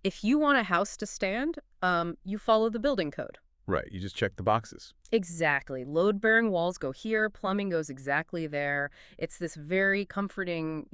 If you want a house to stand, you follow the building code. Right, you just check the boxes. Exactly. Load-bearing walls go here, plumbing goes exactly there. It's this very comforting,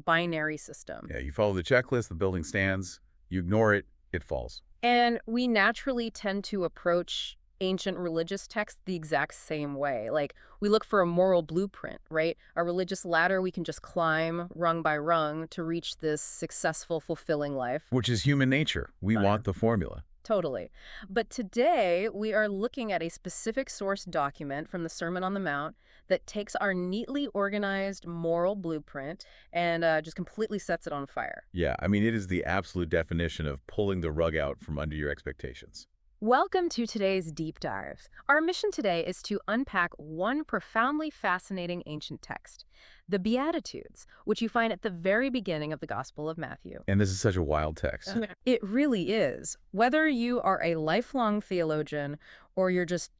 binary system. Yeah, you follow the checklist, the building stands. You ignore it, it falls. And we naturally tend to approach ancient religious texts the exact same way. Like, we look for a moral blueprint, right? A religious ladder we can just climb rung by rung to reach this successful, fulfilling life. Which is human nature. We want the formula. Totally. But today, we are looking at a specific source document from the Sermon on the Mount that takes our neatly organized moral blueprint and just completely sets it on fire. Yeah, I mean, it is the absolute definition of pulling the rug out from under your expectations. Welcome to today's deep dive. Our mission today is to unpack one profoundly fascinating ancient text, the Beatitudes, which you find at the very beginning of the Gospel of Matthew. And this is such a wild text. It really is. Whether you are a lifelong theologian or you're just,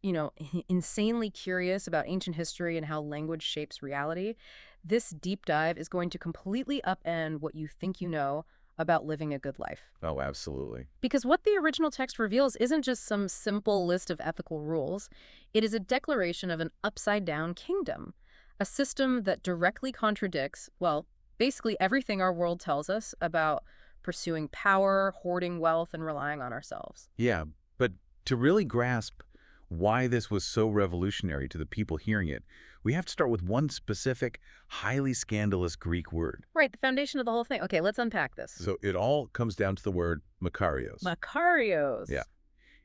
insanely curious about ancient history and how language shapes reality, this deep dive is going to completely upend what you think you know about living a good life. Oh, absolutely. Because what the original text reveals isn't just some simple list of ethical rules. It is a declaration of an upside-down kingdom, a system that directly contradicts, well, basically everything our world tells us about pursuing power, hoarding wealth, and relying on ourselves. Yeah, but to really grasp why this was so revolutionary to the people hearing it, we have to start with one specific, highly scandalous Greek word. Right, the foundation of the whole thing. Okay, let's unpack this. So it all comes down to the word Makarios. Makarios. Yeah.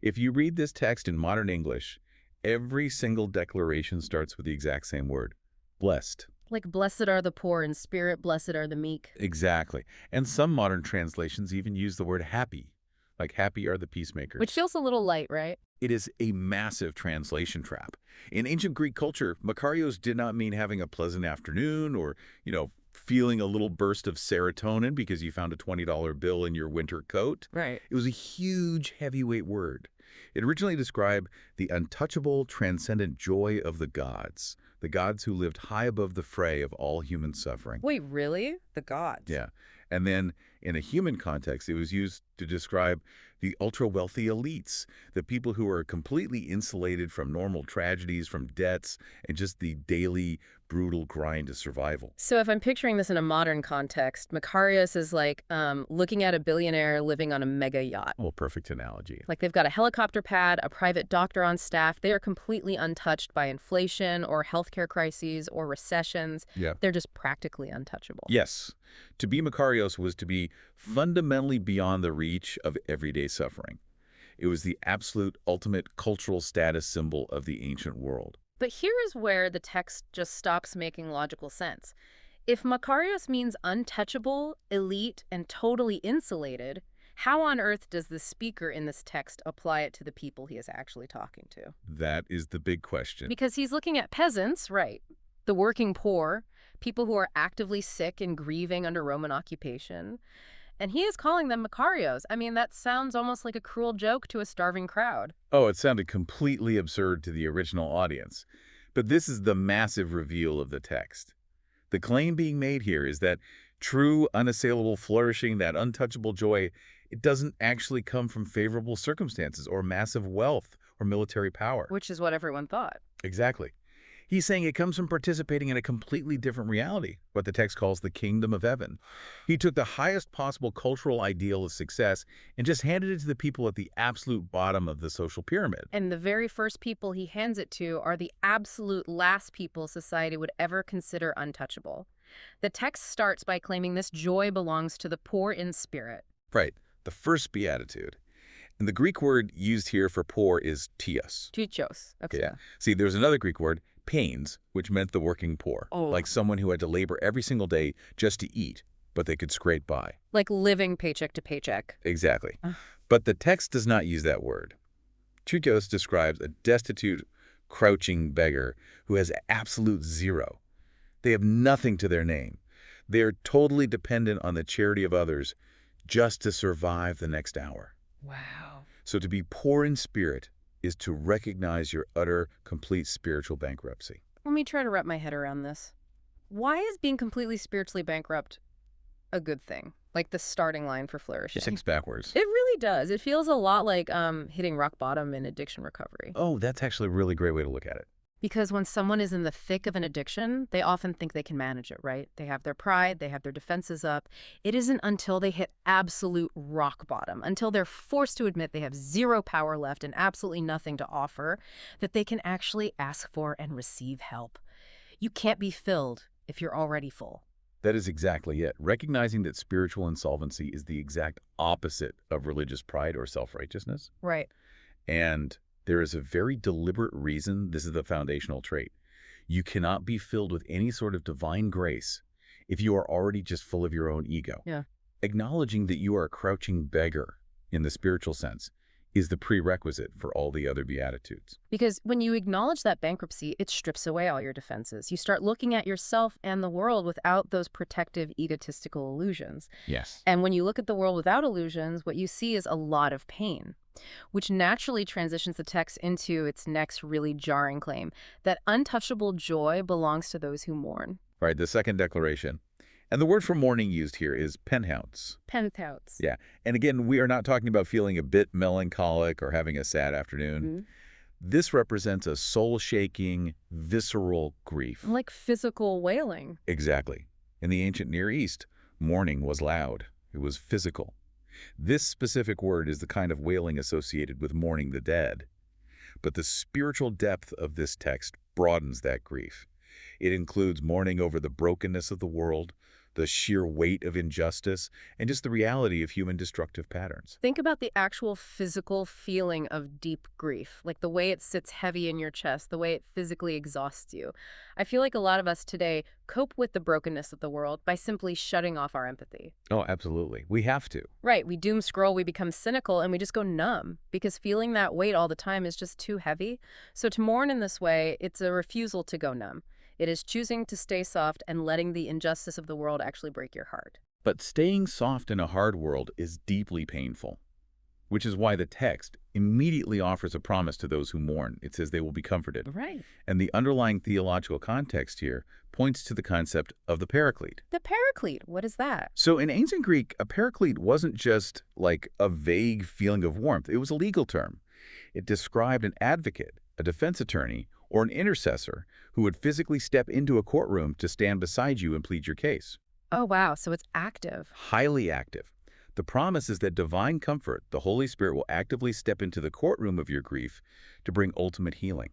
If you read this text in modern English, every single declaration starts with the exact same word, blessed. Like, blessed are the poor in spirit, blessed are the meek. Exactly. And some modern translations even use the word happy, like happy are the peacemakers. Which feels a little light, right? It is a massive translation trap. In ancient Greek culture, Makarios did not mean having a pleasant afternoon or, feeling a little burst of serotonin because you found a $20 bill in your winter coat. Right. It was a huge, heavyweight word. It originally described the untouchable, transcendent joy of the gods who lived high above the fray of all human suffering. Wait, really? The gods? Yeah. And then in a human context, it was used to describe the ultra-wealthy elites, the people who are completely insulated from normal tragedies, from debts, and just the daily brutal grind of survival. So if I'm picturing this in a modern context, Makarios is like looking at a billionaire living on a mega yacht. Well, perfect analogy. Like, they've got a helicopter pad, a private doctor on staff. They are completely untouched by inflation or healthcare crises or recessions. Yeah. They're just practically untouchable. Yes. To be Makarios was to be fundamentally beyond the reach of everyday suffering. It was the absolute ultimate cultural status symbol of the ancient world. But here is where the text just stops making logical sense. If Makarios means untouchable, elite, and totally insulated, how on earth does the speaker in this text apply it to the people he is actually talking to? That is the big question. Because he's looking at peasants, right, the working poor, people who are actively sick and grieving under Roman occupation, and he is calling them Makarios. I mean, that sounds almost like a cruel joke to a starving crowd. Oh, it sounded completely absurd to the original audience. But this is the massive reveal of the text. The claim being made here is that true, unassailable flourishing, that untouchable joy, it doesn't actually come from favorable circumstances or massive wealth or military power. Which is what everyone thought. Exactly. He's saying it comes from participating in a completely different reality, what the text calls the kingdom of heaven. He took the highest possible cultural ideal of success and just handed it to the people at the absolute bottom of the social pyramid. And the very first people he hands it to are the absolute last people society would ever consider untouchable. The text starts by claiming this joy belongs to the poor in spirit. Right, the first beatitude. And the Greek word used here for poor is tios. Tychos. Okay. Yeah. See, there's another Greek word, pains, which meant the working poor, like someone who had to labor every single day just to eat, but they could scrape by. Like living paycheck to paycheck. Exactly. But the text does not use that word. Tychos describes a destitute, crouching beggar who has absolute zero. They have nothing to their name. They are totally dependent on the charity of others just to survive the next hour. Wow. So to be poor in spirit is to recognize your utter, complete spiritual bankruptcy. Let me try to wrap my head around this. Why is being completely spiritually bankrupt a good thing? like the starting line for flourishing. Six backwards. It really does. It feels a lot like hitting rock bottom in addiction recovery. Oh, that's actually a really great way to look at it. Because when someone is in the thick of an addiction, they often think they can manage it, right? They have their pride, they have their defenses up. It isn't until they hit absolute rock bottom, until they're forced to admit they have zero power left and absolutely nothing to offer, that they can actually ask for and receive help. You can't be filled if you're already full. That is exactly it. Recognizing that spiritual insolvency is the exact opposite of religious pride or self-righteousness. Right. And there is a very deliberate reason this is the foundational trait. You cannot be filled with any sort of divine grace if you are already just full of your own ego. Yeah. Acknowledging that you are a crouching beggar in the spiritual sense is the prerequisite for all the other Beatitudes. Because when you acknowledge that bankruptcy, it strips away all your defenses. You start looking at yourself and the world without those protective, egotistical illusions. Yes. And when you look at the world without illusions, what you see is a lot of pain, which naturally transitions the text into its next really jarring claim, that untouchable joy belongs to those who mourn. All right, the second declaration. And the word for mourning used here is penthouse. Penthouse. Yeah. And again, we are not talking about feeling a bit melancholic or having a sad afternoon. This represents a soul-shaking, visceral grief. Like physical wailing. Exactly. In the ancient Near East, mourning was loud. It was physical. This specific word is the kind of wailing associated with mourning the dead. But the spiritual depth of this text broadens that grief. It includes mourning over the brokenness of the world, the sheer weight of injustice, and just the reality of human destructive patterns. Think about the actual physical feeling of deep grief, like the way it sits heavy in your chest, the way it physically exhausts you. I feel like a lot of us today cope with the brokenness of the world by simply shutting off our empathy. Oh, absolutely. We have to. Right. We doom scroll, we become cynical, and we just go numb because feeling that weight all the time is just too heavy. So to mourn in this way, it's a refusal to go numb. It is choosing to stay soft and letting the injustice of the world actually break your heart. But staying soft in a hard world is deeply painful, which is why the text immediately offers a promise to those who mourn. It says they will be comforted. Right. And the underlying theological context here points to the concept of the paraclete. The paraclete, what is that? So in ancient Greek, a paraclete wasn't just like a vague feeling of warmth. It was a legal term. It described an advocate, a defense attorney, or an intercessor who would physically step into a courtroom to stand beside you and plead your case. Oh, wow. So it's active. Highly active. The promise is that divine comfort, the Holy Spirit, will actively step into the courtroom of your grief to bring ultimate healing.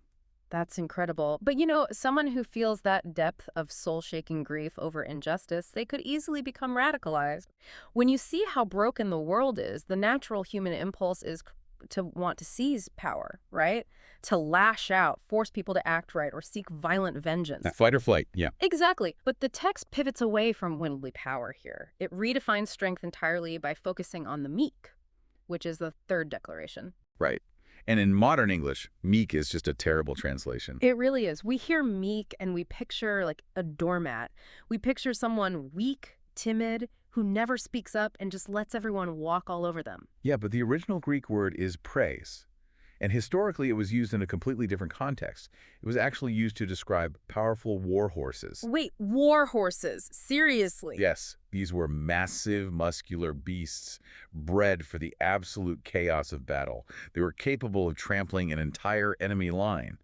That's incredible. But you know, someone who feels that depth of soul-shaking grief over injustice, they could easily become radicalized. When you see how broken the world is, the natural human impulse is to want to seize power, right? To lash out, force people to act right, or seek violent vengeance. Fight or flight, yeah. Exactly. But the text pivots away from worldly power here. It redefines strength entirely by focusing on the meek, which is the third declaration. Right. And in modern English, meek is just a terrible translation. It really is. We hear meek and we picture like a doormat. We picture someone weak, timid, who never speaks up and just lets everyone walk all over them. Yeah, but the original Greek word is praise. And historically, it was used in a completely different context. It was actually used to describe powerful war horses. Wait, war horses? Seriously? Yes, these were massive, muscular beasts bred for the absolute chaos of battle. They were capable of trampling an entire enemy line.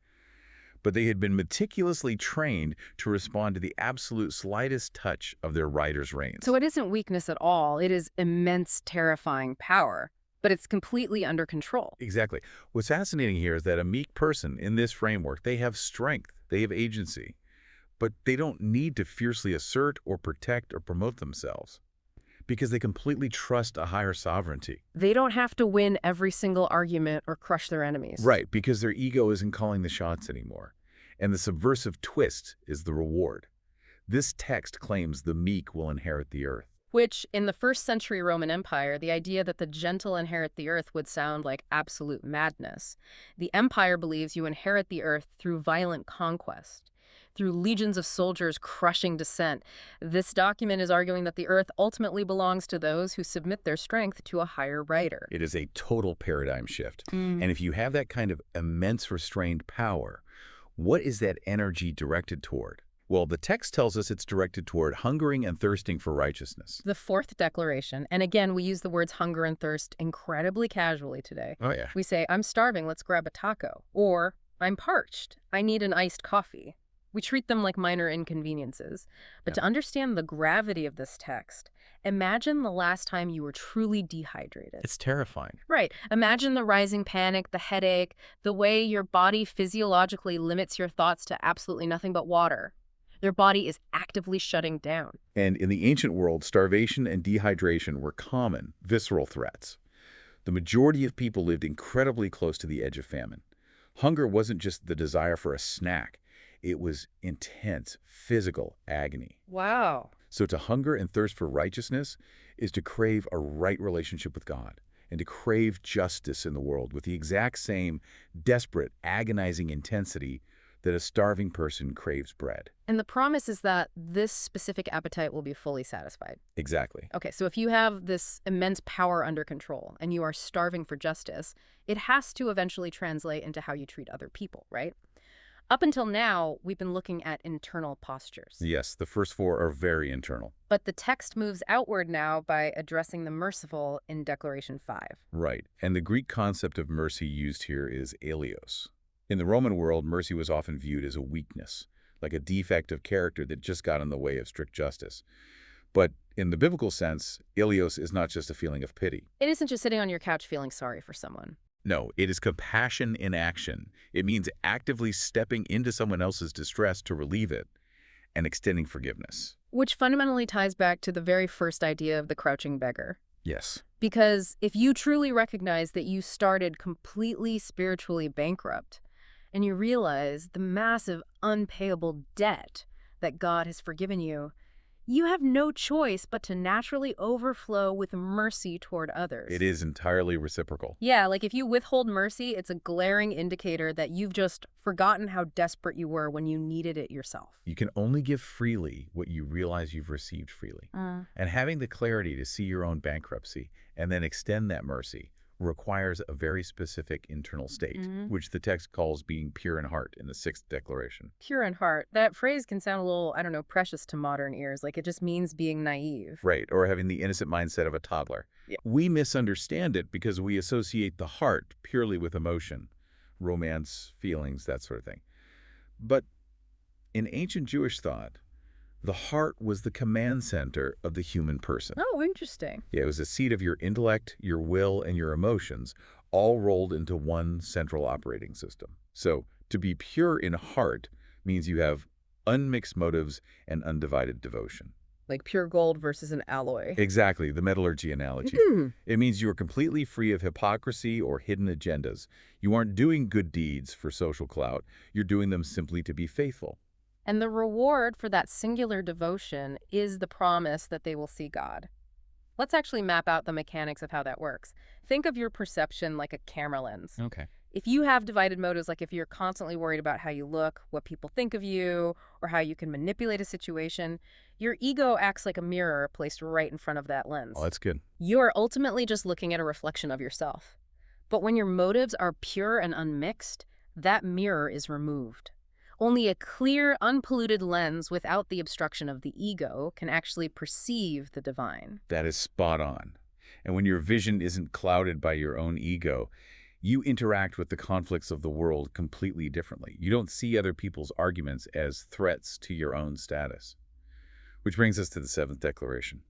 But they had been meticulously trained to respond to the absolute slightest touch of their rider's reins. So it isn't weakness at all. It is immense, terrifying power. But it's completely under control. Exactly. What's fascinating here is that a meek person in this framework, they have strength, they have agency, but they don't need to fiercely assert or protect or promote themselves because they completely trust a higher sovereignty. They don't have to win every single argument or crush their enemies. Right, because their ego isn't calling the shots anymore. And the subversive twist is the reward. This text claims the meek will inherit the earth. Which, in the first century Roman Empire, the idea that the gentle inherit the earth would sound like absolute madness. The empire believes you inherit the earth through violent conquest, through legions of soldiers crushing dissent. This document is arguing that the earth ultimately belongs to those who submit their strength to a higher rider. It is a total paradigm shift. And if you have that kind of immense restrained power, what is that energy directed toward? Well, the text tells us it's directed toward hungering and thirsting for righteousness. The fourth declaration, and again, we use the words hunger and thirst incredibly casually today. Oh, yeah. We say, I'm starving, let's grab a taco. Or, I'm parched, I need an iced coffee. We treat them like minor inconveniences. But to understand the gravity of this text, imagine the last time you were truly dehydrated. It's terrifying. Right. Imagine the rising panic, the headache, the way your body physiologically limits your thoughts to absolutely nothing but water. Their body is actively shutting down. And in the ancient world, starvation and dehydration were common, visceral threats. The majority of people lived incredibly close to the edge of famine. Hunger wasn't just the desire for a snack. It was intense, physical agony. Wow. So to hunger and thirst for righteousness is to crave a right relationship with God and to crave justice in the world with the exact same desperate, agonizing intensity that a starving person craves bread. And the promise is that this specific appetite will be fully satisfied. Exactly. Okay, so if you have this immense power under control and you are starving for justice, it has to eventually translate into how you treat other people, right? Up until now, we've been looking at internal postures. Yes, the first four are very internal. But the text moves outward now by addressing the merciful in Declaration 5. Right. And the Greek concept of mercy used here is eleos. In the Roman world, mercy was often viewed as a weakness, like a defect of character that just got in the way of strict justice. But in the biblical sense, eleos is not just a feeling of pity. It isn't just sitting on your couch feeling sorry for someone. No, it is compassion in action. It means actively stepping into someone else's distress to relieve it and extending forgiveness. Which fundamentally ties back to the very first idea of the crouching beggar. Yes. Because if you truly recognize that you started completely spiritually bankrupt, and you realize the massive unpayable debt that God has forgiven you, you have no choice but to naturally overflow with mercy toward others. It is entirely reciprocal. Yeah, like if you withhold mercy, it's a glaring indicator that you've just forgotten how desperate you were when you needed it yourself. You can only give freely what you realize you've received freely. And having the clarity to see your own bankruptcy and then extend that mercy requires a very specific internal state, which the text calls being pure in heart in the sixth declaration. Pure in heart. That phrase can sound a little, I don't know, precious to modern ears. Like it just means being naive. Right, or having the innocent mindset of a toddler. Yeah. We misunderstand it because we associate the heart purely with emotion, romance, feelings, that sort of thing. But in ancient Jewish thought, the heart was the command center of the human person. Oh, interesting. Yeah, it was a seat of your intellect, your will, and your emotions, all rolled into one central operating system. So to be pure in heart means you have unmixed motives and undivided devotion. Like pure gold versus an alloy. Exactly, the metallurgy analogy. It means you are completely free of hypocrisy or hidden agendas. You aren't doing good deeds for social clout. You're doing them simply to be faithful. And the reward for that singular devotion is the promise that they will see God. Let's actually map out the mechanics of how that works. Think of your perception like a camera lens. Okay. If you have divided motives, like if you're constantly worried about how you look, what people think of you, or how you can manipulate a situation, your ego acts like a mirror placed right in front of that lens. Oh, that's good. You're ultimately just looking at a reflection of yourself. But when your motives are pure and unmixed, that mirror is removed. Only a clear, unpolluted lens without the obstruction of the ego can actually perceive the divine. That is spot on. And when your vision isn't clouded by your own ego, you interact with the conflicts of the world completely differently. You don't see other people's arguments as threats to your own status. Which brings us to the seventh declaration,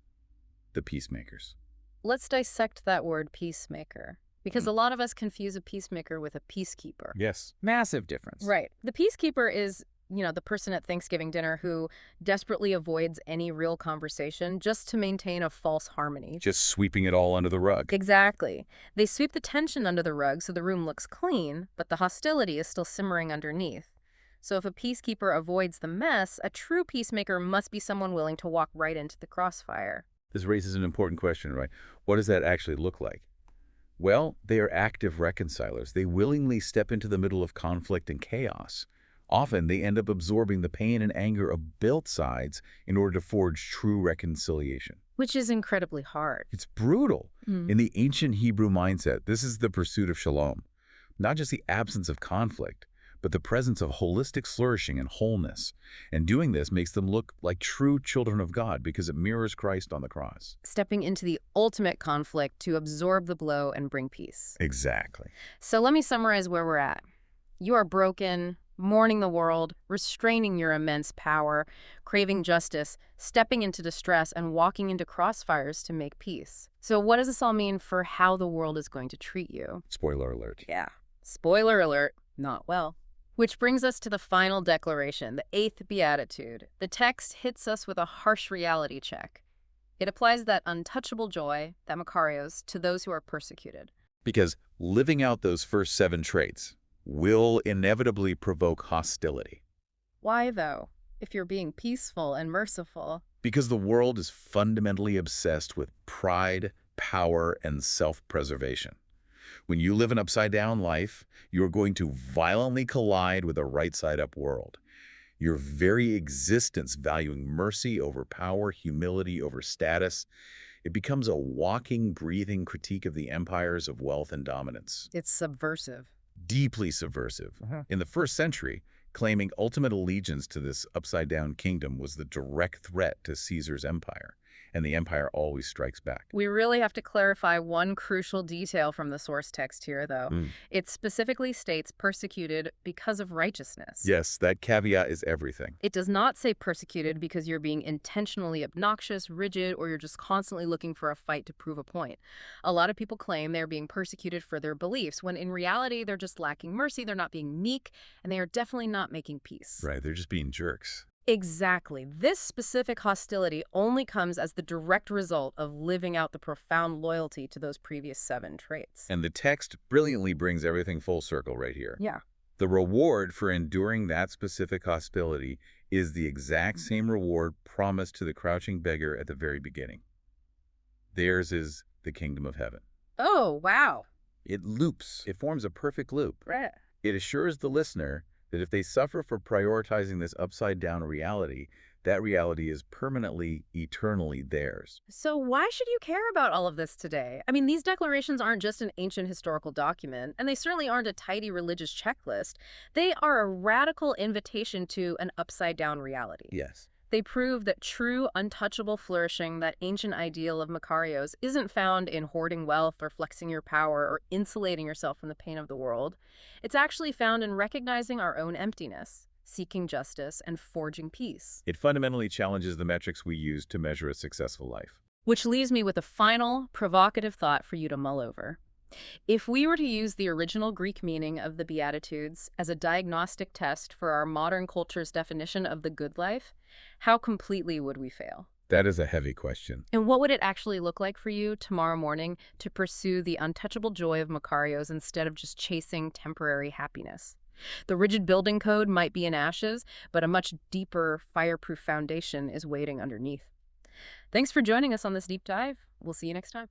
the peacemakers. Let's dissect that word peacemaker. Because a lot of us confuse a peacemaker with a peacekeeper. Yes. Massive difference. Right. The peacekeeper is, the person at Thanksgiving dinner who desperately avoids any real conversation just to maintain a false harmony. Just sweeping it all under the rug. Exactly. They sweep the tension under the rug so the room looks clean, but the hostility is still simmering underneath. So if a peacekeeper avoids the mess, a true peacemaker must be someone willing to walk right into the crossfire. This raises an important question, right? What does that actually look like? Well, they are active reconcilers. They willingly step into the middle of conflict and chaos. Often, they end up absorbing the pain and anger of both sides in order to forge true reconciliation. Which is incredibly hard. It's brutal. In the ancient Hebrew mindset, this is the pursuit of shalom. Not just the absence of conflict, but the presence of holistic flourishing and wholeness. And doing this makes them look like true children of God because it mirrors Christ on the cross. Stepping into the ultimate conflict to absorb the blow and bring peace. Exactly. So let me summarize where we're at. You are broken, mourning the world, restraining your immense power, craving justice, stepping into distress, and walking into crossfires to make peace. So what does this all mean for how the world is going to treat you? Spoiler alert. Yeah. Spoiler alert, not well. Which brings us to the final declaration, the 8th Beatitude. The text hits us with a harsh reality check. It applies that untouchable joy, that Makarios, to those who are persecuted. Because living out those first 7 traits will inevitably provoke hostility. Why, though, if you're being peaceful and merciful? Because the world is fundamentally obsessed with pride, power, and self-preservation. When you live an upside-down life, you're going to violently collide with a right-side-up world. Your very existence valuing mercy over power, humility over status, it becomes a walking, breathing critique of the empires of wealth and dominance. It's subversive. Deeply subversive. In the 1st century, claiming ultimate allegiance to this upside-down kingdom was the direct threat to Caesar's empire, and the empire always strikes back. We really have to clarify one crucial detail from the source text here, though. It specifically states persecuted because of righteousness. Yes, that caveat is everything. It does not say persecuted because you're being intentionally obnoxious, rigid, or you're just constantly looking for a fight to prove a point. A lot of people claim they're being persecuted for their beliefs, when in reality they're just lacking mercy, they're not being meek, and they are definitely not making peace. Right, they're just being jerks. Exactly. This specific hostility only comes as the direct result of living out the profound loyalty to those previous 7 traits. And the text brilliantly brings everything full circle right here. Yeah. The reward for enduring that specific hostility is the exact same reward promised to the crouching beggar at the very beginning. Theirs is the kingdom of heaven. Oh, wow. It loops. It forms a perfect loop. Right. It assures the listener that if they suffer for prioritizing this upside-down reality, that reality is permanently, eternally theirs. So why should you care about all of this today? I mean, these declarations aren't just an ancient historical document, and they certainly aren't a tidy religious checklist. They are a radical invitation to an upside-down reality. Yes. They prove that true, untouchable flourishing, that ancient ideal of Makarios, isn't found in hoarding wealth or flexing your power or insulating yourself from the pain of the world. It's actually found in recognizing our own emptiness, seeking justice, and forging peace. It fundamentally challenges the metrics we use to measure a successful life. Which leaves me with a final, provocative thought for you to mull over. If we were to use the original Greek meaning of the Beatitudes as a diagnostic test for our modern culture's definition of the good life, how completely would we fail? That is a heavy question. And what would it actually look like for you tomorrow morning to pursue the untouchable joy of Makarios instead of just chasing temporary happiness? The rigid building code might be in ashes, but a much deeper, fireproof foundation is waiting underneath. Thanks for joining us on this deep dive. We'll see you next time.